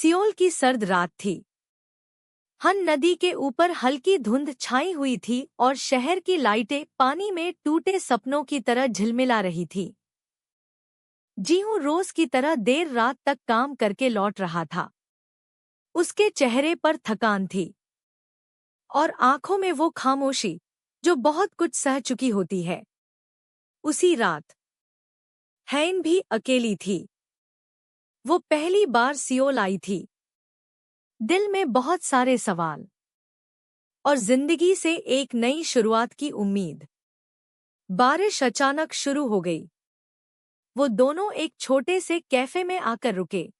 Seoul की सर्द रात थी। हन नदी के ऊपर हल्की धुंध छाई हुई थी और शहर की लाइटें पानी में टूटे सपनों की तरह झिलमिला रही थी। जीहू रोज की तरह देर रात तक काम करके लौट रहा था। उसके चेहरे पर थकान थी और आंखों में वो खामोशी जो बहुत कुछ सह चुकी होती है। उसी रात हैन भी अकेली थी। वो पहली बार सियोल आई थी। दिल में बहुत सारे सवाल और जिंदगी से एक नई शुरुआत की उम्मीद। बारिश अचानक शुरू हो गई। वो दोनों एक छोटे से कैफे में आकर रुके।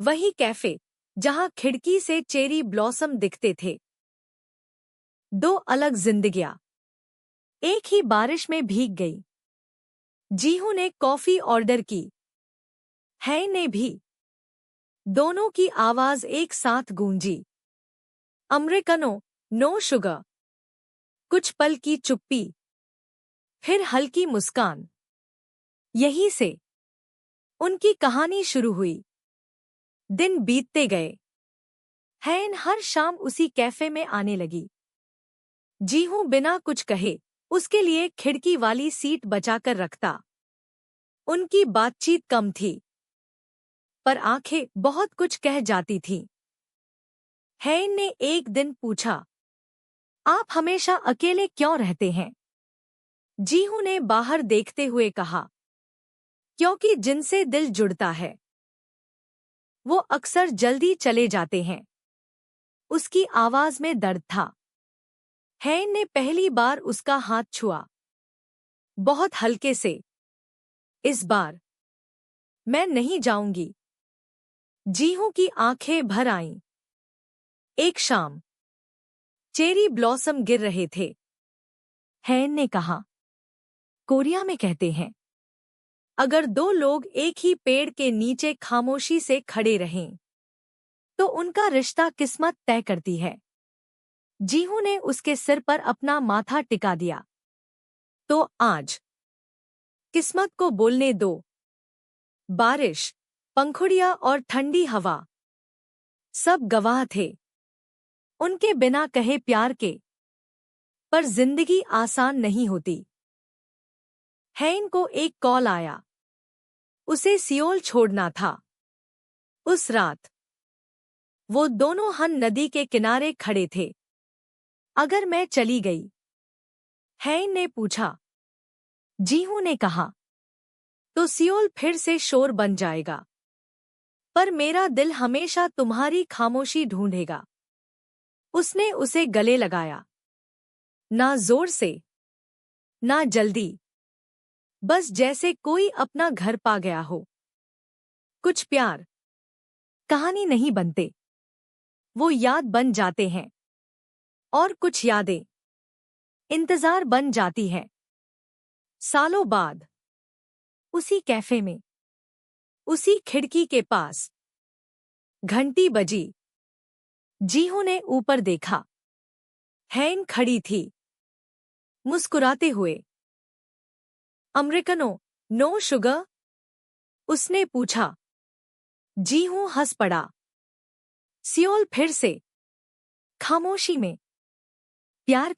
वही कैफे जहां खिड़की से चेरी ब्लॉसम दिखते थे। दो अलग जिंदगियां एक ही बारिश में भीग गई। जीहू ने कॉफी ऑर्डर की। है ने भी। दोनों की आवाज एक साथ गूंजी। Americano, no sugar. कुछ पल की चुप्पी, फिर हल्की मुस्कान। यहीं से उनकी कहानी शुरू हुई। दिन बीतते गए। हैन हर शाम उसी कैफे में आने लगी। जीहू बिना कुछ कहे उसके लिए खिड़की वाली सीट बचाकर रखता। उनकी बातचीत कम थी, पर आंखें बहुत कुछ कह जाती थीं। हैन ने एक दिन पूछा, आप हमेशा अकेले क्यों रहते हैं? जीहू ने बाहर देखते हुए कहा, क्योंकि जिनसे दिल जुड़ता है वो अक्सर जल्दी चले जाते हैं। उसकी आवाज में दर्द था। हैन ने पहली बार उसका हाथ छुआ, बहुत हल्के से। इस बार मैं नहीं जाऊंगी। जीहू की आंखें भर आईं। एक शाम चेरी ब्लॉसम गिर रहे थे। हैन ने कहा, कोरिया में कहते हैं, अगर दो लोग एक ही पेड़ के नीचे खामोशी से खड़े रहें तो उनका रिश्ता किस्मत तय करती है। जीहू ने उसके सिर पर अपना माथा टिका दिया। तो आज किस्मत को बोलने दो। बारिश, पंखुड़ियां और ठंडी हवा सब गवाह थे उनके बिना कहे प्यार के। पर जिंदगी आसान नहीं होती। हैन को एक कॉल आया। उसे सियोल छोड़ना था। उस रात वो दोनों हन नदी के किनारे खड़े थे। अगर मैं चली गई? हैन ने पूछा। जीहू ने कहा, तो सियोल फिर से शोर बन जाएगा। पर मेरा दिल हमेशा तुम्हारी खामोशी ढूंढेगा। उसने उसे गले लगाया। ना जोर से, ना जल्दी, बस जैसे कोई अपना घर पा गया हो। कुछ प्यार कहानी नहीं बनते, वो याद बन जाते हैं। और कुछ यादें इंतजार बन जाती है। सालों बाद उसी कैफे में, उसी खिड़की के पास घंटी बजी। जीहू ने ऊपर देखा। हैन खड़ी थी, मुस्कुराते हुए। Americano, no sugar? उसने पूछा। जीहू हंस पड़ा। सियोल फिर से खामोशी में प्यार